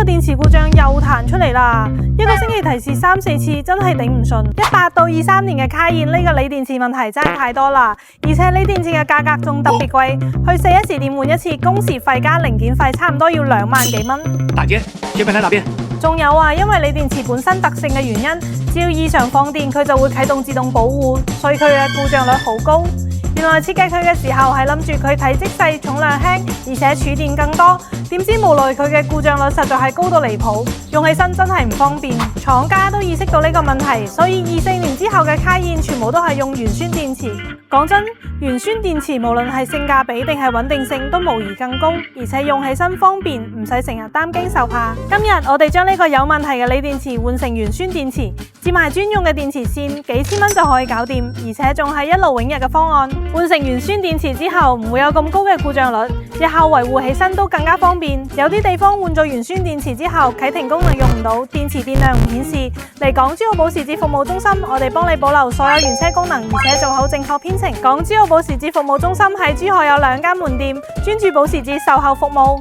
電池故障又彈出嚟啦，一個星期提示3、4次，真係頂唔順。18到23年嘅卡宴呢個鋰電池問題真係太多啦，而且鋰電池嘅價格仲特別貴，去4S店換一次，工時費加零件費差唔多要2萬幾蚊。大姐，這邊睇那邊。仲有啊，因為鋰電池本身特性嘅原因，只要異常放電，佢就會啟動自動保護，所以佢嘅故障率好高。原來設計佢嘅時候係諗住佢體積細、重量輕，而且儲電更多。點知無奈佢嘅故障率實在係高到離譜，用起身真係唔方便。廠家都意識到呢個問題，所以24年之後嘅卡宴全部都係用鉛酸電池。講真，鉛酸電池無論係性價比定係穩定性都無疑更高，而且用起身方便，唔使成日擔驚受怕。今日我哋將呢個有問題嘅鋰電池換成鉛酸電池，接埋專用嘅電池線，幾千蚊就可以搞掂，而且仲係一勞永逸嘅方案。換成鉛酸電池之後，唔會有咁高嘅故障率，日後維護起身都更加方便。有啲地方換咗鉛酸電池之後，啟停功能用唔到，電池電量唔顯示，嚟港珠澳保時捷服務中心，我哋幫你保留所有原車功能，而且做好正確編程。港珠澳保時捷服務中心喺珠海有2間門店，專注保時捷售後服務。